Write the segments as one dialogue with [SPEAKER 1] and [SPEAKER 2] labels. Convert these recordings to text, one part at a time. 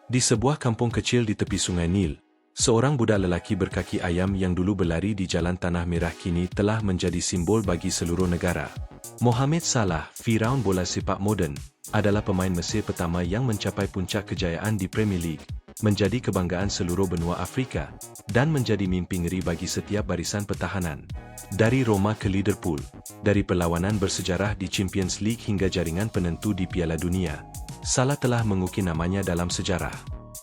[SPEAKER 1] Di sebuah kampung kecil di tepi Sungai Nil, seorang budak lelaki berkaki ayam yang dulu berlari di jalan tanah merah kini telah menjadi simbol bagi seluruh negara. Mohamed Salah, Firaun bola sepak moden, adalah pemain Mesir pertama yang mencapai puncak kejayaan di Premier League, menjadi kebanggaan seluruh benua Afrika, dan menjadi mimpi ngeri bagi setiap barisan pertahanan. Dari Roma ke Liverpool, dari perlawanan bersejarah di Champions League hingga jaringan penentu di Piala Dunia, Salah telah mengukir namanya dalam sejarah.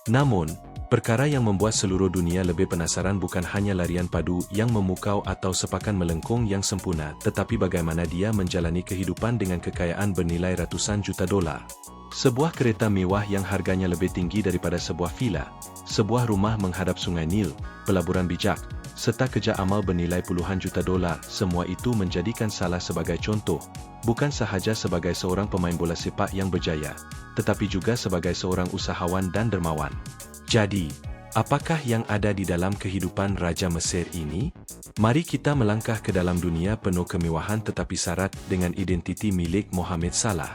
[SPEAKER 1] Namun, perkara yang membuat seluruh dunia lebih penasaran bukan hanya larian padu yang memukau atau sepakan melengkung yang sempurna, tetapi bagaimana dia menjalani kehidupan dengan kekayaan bernilai ratusan juta dolar. Sebuah kereta mewah yang harganya lebih tinggi daripada sebuah villa, sebuah rumah menghadap Sungai Nil, pelaburan bijak, serta kerja amal bernilai puluhan juta dolar, semua itu menjadikan Salah sebagai contoh, bukan sahaja sebagai seorang pemain bola sepak yang berjaya, tetapi juga sebagai seorang usahawan dan dermawan. Jadi, apakah yang ada di dalam kehidupan Raja Mesir ini? Mari kita melangkah ke dalam dunia penuh kemewahan tetapi syarat dengan identiti milik Mohamed Salah.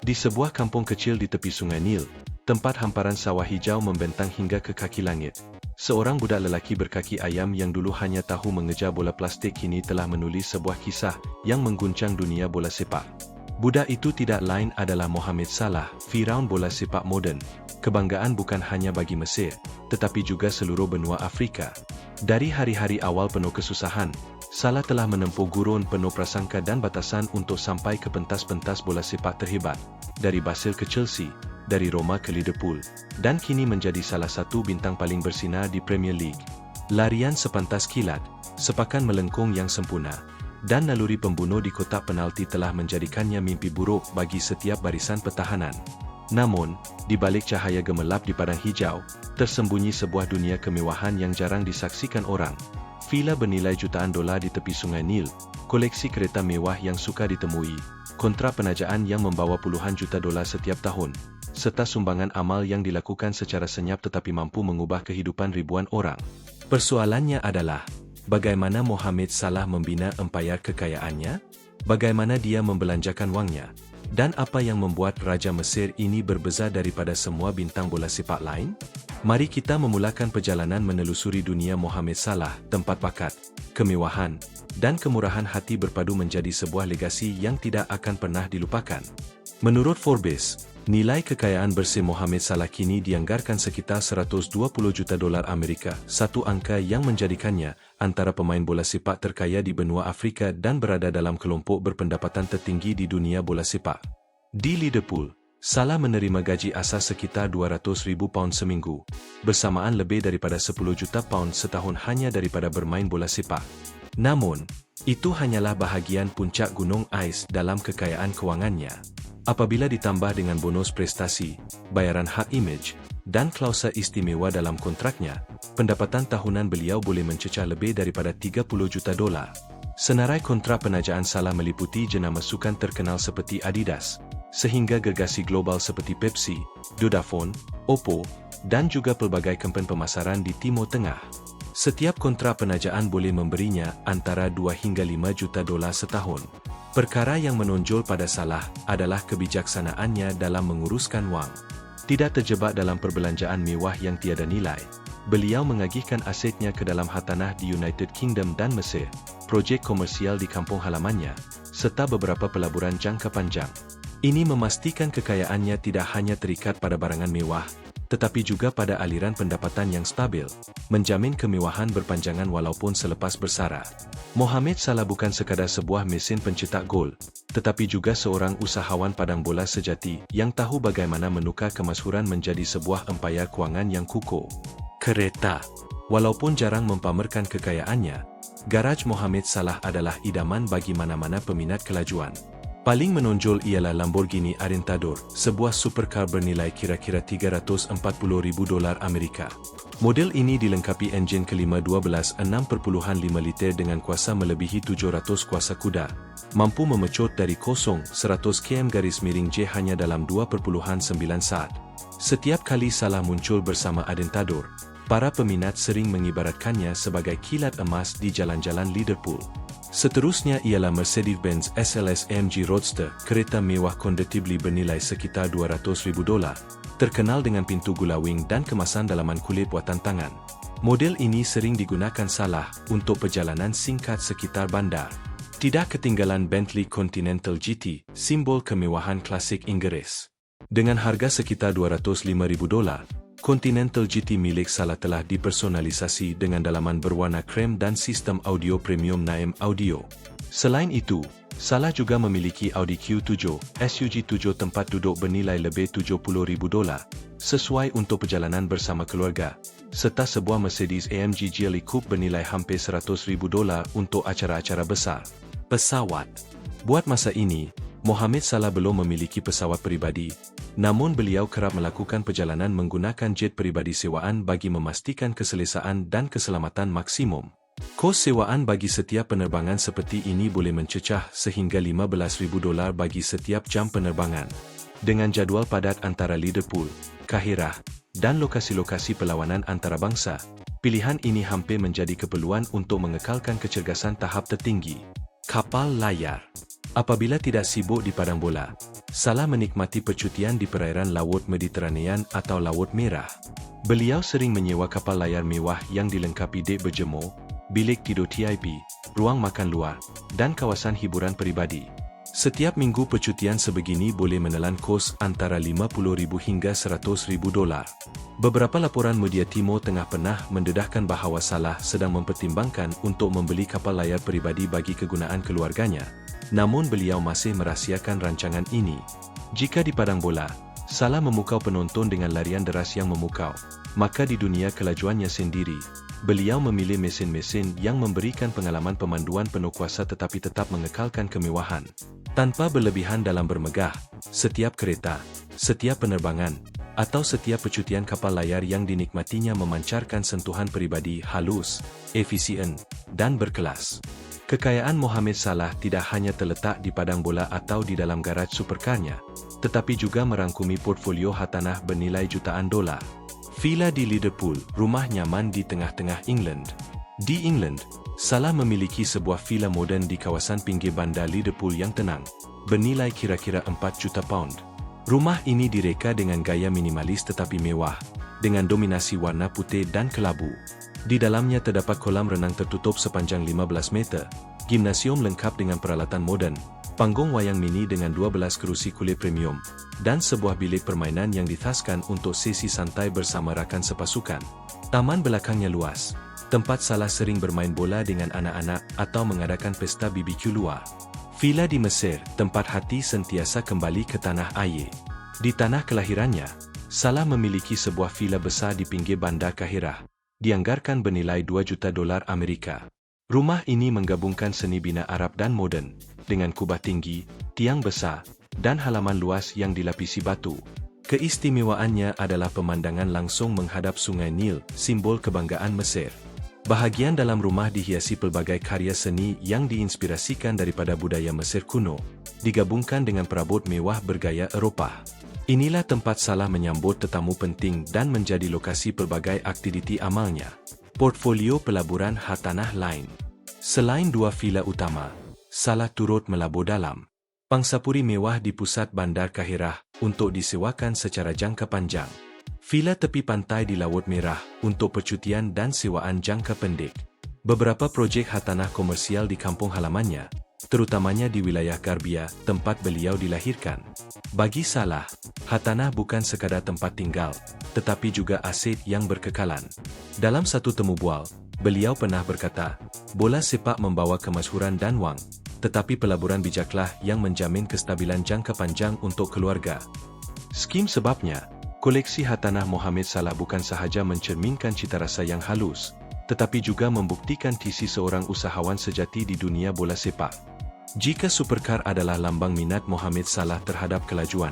[SPEAKER 1] Di sebuah kampung kecil di tepi Sungai Nil, tempat hamparan sawah hijau membentang hingga ke kaki langit, seorang budak lelaki berkaki ayam yang dulu hanya tahu mengejar bola plastik kini telah menulis sebuah kisah yang mengguncang dunia bola sepak. Budak itu tidak lain adalah Mohamed Salah, Firaun bola sepak moden, kebanggaan bukan hanya bagi Mesir, tetapi juga seluruh benua Afrika. Dari hari-hari awal penuh kesusahan, Salah telah menempuh gurun penuh prasangka dan batasan untuk sampai ke pentas-pentas bola sepak terhebat, dari Basel ke Chelsea, dari Roma ke Liverpool, dan kini menjadi salah satu bintang paling bersinar di Premier League. Larian sepantas kilat, sepakan melengkung yang sempurna, dan naluri pembunuh di kotak penalti telah menjadikannya mimpi buruk bagi setiap barisan pertahanan. Namun, di balik cahaya gemerlap di padang hijau, tersembunyi sebuah dunia kemewahan yang jarang disaksikan orang. Villa bernilai jutaan dolar di tepi Sungai Nil, koleksi kereta mewah yang sukar ditemui, kontrak penajaan yang membawa puluhan juta dolar setiap tahun, serta sumbangan amal yang dilakukan secara senyap tetapi mampu mengubah kehidupan ribuan orang. Persoalannya adalah, bagaimana Mohamed Salah membina empayar kekayaannya? Bagaimana dia membelanjakan wangnya? Dan apa yang membuat Raja Mesir ini berbeza daripada semua bintang bola sepak lain? Mari kita memulakan perjalanan menelusuri dunia Mohamed Salah, tempat bakat, kemewahan, dan kemurahan hati berpadu menjadi sebuah legasi yang tidak akan pernah dilupakan. Menurut Forbes, nilai kekayaan bersih Mohamed Salah kini dianggarkan sekitar 120 juta dolar Amerika, satu angka yang menjadikannya antara pemain bola sepak terkaya di benua Afrika dan berada dalam kelompok berpendapatan tertinggi di dunia bola sepak. Di Liverpool, Salah menerima gaji asas sekitar 200,000 pound seminggu, bersamaan lebih daripada 10 juta pound setahun hanya daripada bermain bola sepak. Namun, itu hanyalah bahagian puncak gunung ais dalam kekayaan kewangannya. Apabila ditambah dengan bonus prestasi, bayaran hak imej, dan klausa istimewa dalam kontraknya, pendapatan tahunan beliau boleh mencecah lebih daripada 30 juta dolar. Senarai kontrak penajaan Salah meliputi jenama sukan terkenal seperti Adidas, sehingga gergasi global seperti Pepsi, Vodafone, Oppo, dan juga pelbagai kempen pemasaran di Timur Tengah. Setiap kontrak penajaan boleh memberinya antara 2 hingga 5 juta dolar setahun. Perkara yang menonjol pada Salah adalah kebijaksanaannya dalam menguruskan wang. Tidak terjebak dalam perbelanjaan mewah yang tiada nilai, beliau mengagihkan asetnya ke dalam hartanah di United Kingdom dan Mesir, projek komersial di kampung halamannya, serta beberapa pelaburan jangka panjang. Ini memastikan kekayaannya tidak hanya terikat pada barangan mewah, tetapi juga pada aliran pendapatan yang stabil, menjamin kemewahan berpanjangan walaupun selepas bersara. Mohamed Salah bukan sekadar sebuah mesin pencetak gol, tetapi juga seorang usahawan padang bola sejati yang tahu bagaimana menukar kemasyhuran menjadi sebuah empayar kewangan yang kukuh. Kereta. Walaupun jarang mempamerkan kekayaannya, garaj Mohamed Salah adalah idaman bagi mana-mana peminat kelajuan. Paling menonjol ialah Lamborghini Aventador, sebuah supercar bernilai kira-kira 340,000 dolar Amerika. Model ini dilengkapi enjin kelima 12 6,5 liter dengan kuasa melebihi 700 kuasa kuda, mampu memecut dari 0-100 km/J hanya dalam 2,9 saat. Setiap kali Salah muncul bersama Aventador, para peminat sering mengibaratkannya sebagai kilat emas di jalan-jalan Liverpool. Seterusnya ialah Mercedes-Benz SLS AMG Roadster, kereta mewah convertible bernilai sekitar 200,000 dolar, terkenal dengan pintu gulawing dan kemasan dalaman kulit buatan tangan. Model ini sering digunakan Salah untuk perjalanan singkat sekitar bandar. Tidak ketinggalan Bentley Continental GT, simbol kemewahan klasik Inggris. Dengan harga sekitar $205,000, Continental GT milik Salah telah dipersonalisasi dengan dalaman berwarna krem dan sistem audio premium Naim Audio. Selain itu, Salah juga memiliki Audi Q7 SUV 7 tempat duduk bernilai lebih $70,000, sesuai untuk perjalanan bersama keluarga, serta sebuah Mercedes AMG GLE Coupe bernilai hampir $100,000 untuk acara-acara besar. Pesawat. Buat masa ini, Mohamed Salah belum memiliki pesawat peribadi, namun beliau kerap melakukan perjalanan menggunakan jet peribadi sewaan bagi memastikan keselesaan dan keselamatan maksimum. Kos sewaan bagi setiap penerbangan seperti ini boleh mencecah sehingga $15,000 bagi setiap jam penerbangan. Dengan jadual padat antara Liverpool, Kahirah, dan lokasi-lokasi perlawanan antarabangsa, pilihan ini hampir menjadi keperluan untuk mengekalkan kecergasan tahap tertinggi. Kapal layar. Apabila tidak sibuk di padang bola, Salah menikmati percutian di perairan Laut Mediteranean atau Laut Merah. Beliau sering menyewa kapal layar mewah yang dilengkapi dek berjemur, bilik tidur VIP, ruang makan luar, dan kawasan hiburan peribadi. Setiap minggu percutian sebegini boleh menelan kos antara $50,000 hingga $100,000. Beberapa laporan media Timur Tengah pernah mendedahkan bahawa Salah sedang mempertimbangkan untuk membeli kapal layar peribadi bagi kegunaan keluarganya. Namun beliau masih merahsiakan rancangan ini. Jika di padang bola, Salah memukau penonton dengan larian deras yang memukau, maka di dunia kelajuannya sendiri, beliau memilih mesin-mesin yang memberikan pengalaman pemanduan penuh kuasa tetapi tetap mengekalkan kemewahan. Tanpa berlebihan dalam bermegah, setiap kereta, setiap penerbangan, atau setiap percutian kapal layar yang dinikmatinya memancarkan sentuhan peribadi halus, efisien, dan berkelas. Kekayaan Mohamed Salah tidak hanya terletak di padang bola atau di dalam garaj superkarnya, tetapi juga merangkumi portfolio hartanah bernilai jutaan dolar. Villa di Liverpool, rumah nyaman di tengah-tengah England. Di England, Salah memiliki sebuah villa moden di kawasan pinggir bandar Liverpool yang tenang, bernilai kira-kira £4 juta. Rumah ini direka dengan gaya minimalis tetapi mewah, dengan dominasi warna putih dan kelabu. Di dalamnya terdapat kolam renang tertutup sepanjang 15 meter, gimnasium lengkap dengan peralatan moden, panggung wayang mini dengan 12 kerusi kulit premium, dan sebuah bilik permainan yang dikhaskan untuk sesi santai bersama rakan sepasukan. Taman belakangnya luas, tempat Salah sering bermain bola dengan anak-anak atau mengadakan pesta BBQ luar. Villa di Mesir, tempat hati sentiasa kembali ke tanah air. Di tanah kelahirannya, Salah memiliki sebuah villa besar di pinggir bandar Kahirah, dianggarkan bernilai $2 juta. Rumah ini menggabungkan seni bina Arab dan moden, dengan kubah tinggi, tiang besar, dan halaman luas yang dilapisi batu. Keistimewaannya adalah pemandangan langsung menghadap Sungai Nil, simbol kebanggaan Mesir. Bahagian dalam rumah dihiasi pelbagai karya seni yang diinspirasikan daripada budaya Mesir kuno, digabungkan dengan perabot mewah bergaya Eropah. Inilah tempat Salah menyambut tetamu penting dan menjadi lokasi pelbagai aktiviti amalnya. Portfolio pelaburan hartanah lain. Selain dua villa utama, Salah turut melabur dalam pangsapuri mewah di pusat bandar Kahirah untuk disewakan secara jangka panjang. Villa tepi pantai di Laut Merah untuk percutian dan sewaan jangka pendek. Beberapa projek hartanah komersial di kampung halamannya, terutamanya di wilayah Garbia, tempat beliau dilahirkan. Bagi Salah, hartanah bukan sekadar tempat tinggal, tetapi juga aset yang berkekalan. Dalam satu temu bual, beliau pernah berkata, bola sepak membawa kemasyhuran dan wang, tetapi pelaburan bijaklah yang menjamin kestabilan jangka panjang untuk keluarga. Skim sebabnya, koleksi hartanah Mohamed Salah bukan sahaja mencerminkan cita rasa yang halus, tetapi juga membuktikan visi seorang usahawan sejati di dunia bola sepak. Jika supercar adalah lambang minat Mohamed Salah terhadap kelajuan,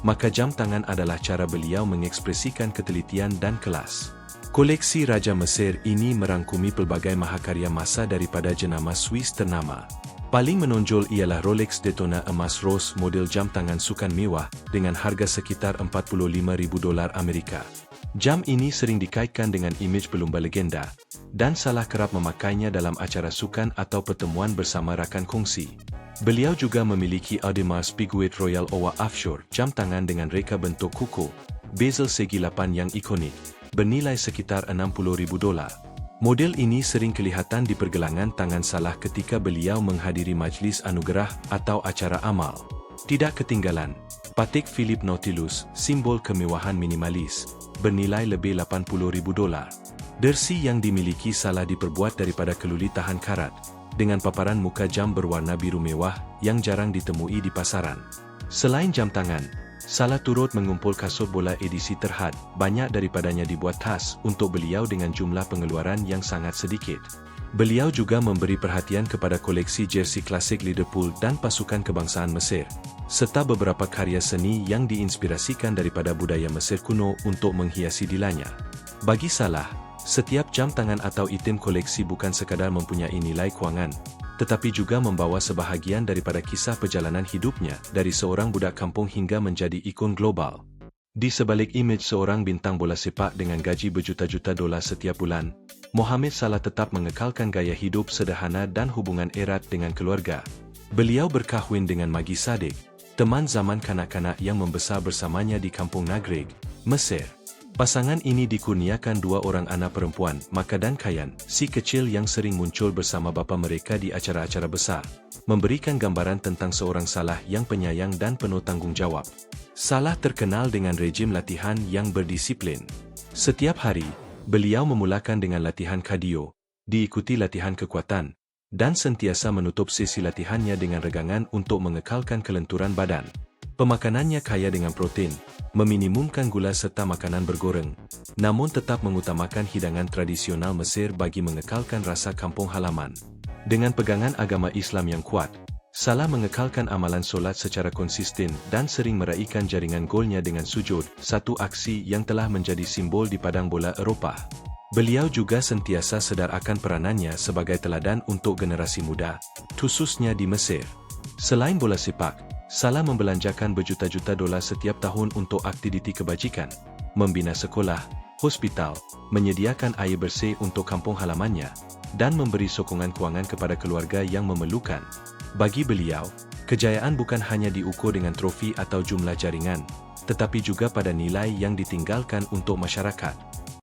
[SPEAKER 1] maka jam tangan adalah cara beliau mengekspresikan ketelitian dan kelas. Koleksi Raja Mesir ini merangkumi pelbagai mahakarya masa daripada jenama Swiss ternama. Paling menonjol ialah Rolex Daytona emas Rose model jam tangan sukan mewah dengan harga sekitar $45,000 Amerika. Jam ini sering dikaitkan dengan imej pelumba legenda, dan Salah kerap memakainya dalam acara sukan atau pertemuan bersama rakan kongsi. Beliau juga memiliki Audemars Piguet Royal Oak Offshore jam tangan dengan reka bentuk kuku, bezel segi 8 yang ikonik, bernilai sekitar $60,000. Model ini sering kelihatan di pergelangan tangan Salah ketika beliau menghadiri majlis anugerah atau acara amal. Tidak ketinggalan, Patek Philippe Nautilus, simbol kemewahan minimalis, bernilai lebih $80,000. Dersi yang dimiliki Salah diperbuat daripada keluli tahan karat, dengan paparan muka jam berwarna biru mewah yang jarang ditemui di pasaran. Selain jam tangan, Salah turut mengumpul kasut bola edisi terhad, banyak daripadanya dibuat khas untuk beliau dengan jumlah pengeluaran yang sangat sedikit. Beliau juga memberi perhatian kepada koleksi jersey klasik Liverpool dan pasukan kebangsaan Mesir, serta beberapa karya seni yang diinspirasikan daripada budaya Mesir kuno untuk menghiasi dilanya. Bagi Salah, setiap jam tangan atau item koleksi bukan sekadar mempunyai nilai kewangan, tetapi juga membawa sebahagian daripada kisah perjalanan hidupnya dari seorang budak kampung hingga menjadi ikon global. Di sebalik imej seorang bintang bola sepak dengan gaji berjuta-juta dolar setiap bulan, Mohamed Salah tetap mengekalkan gaya hidup sederhana dan hubungan erat dengan keluarga. Beliau berkahwin dengan Maggie Sadiq, teman zaman kanak-kanak yang membesar bersamanya di kampung Nagreg, Mesir. Pasangan ini dikurniakan 2 orang anak perempuan, Maka dan Kayan, si kecil yang sering muncul bersama bapa mereka di acara-acara besar, memberikan gambaran tentang seorang Salah yang penyayang dan penuh tanggung jawab. Salah terkenal dengan rejim latihan yang berdisiplin. Setiap hari, beliau memulakan dengan latihan kardio, diikuti latihan kekuatan, dan sentiasa menutup sesi latihannya dengan regangan untuk mengekalkan kelenturan badan. Pemakanannya kaya dengan protein, meminimumkan gula serta makanan bergoreng, namun tetap mengutamakan hidangan tradisional Mesir bagi mengekalkan rasa kampung halaman. Dengan pegangan agama Islam yang kuat, Salah mengekalkan amalan solat secara konsisten dan sering meraihkan jaringan golnya dengan sujud, satu aksi yang telah menjadi simbol di padang bola Eropah. Beliau juga sentiasa sedar akan peranannya sebagai teladan untuk generasi muda, khususnya di Mesir. Selain bola sepak, Salah membelanjakan berjuta-juta dolar setiap tahun untuk aktiviti kebajikan, membina sekolah, hospital, menyediakan air bersih untuk kampung halamannya, dan memberi sokongan kewangan kepada keluarga yang memerlukan. Bagi beliau, kejayaan bukan hanya diukur dengan trofi atau jumlah jaringan, tetapi juga pada nilai yang ditinggalkan untuk masyarakat.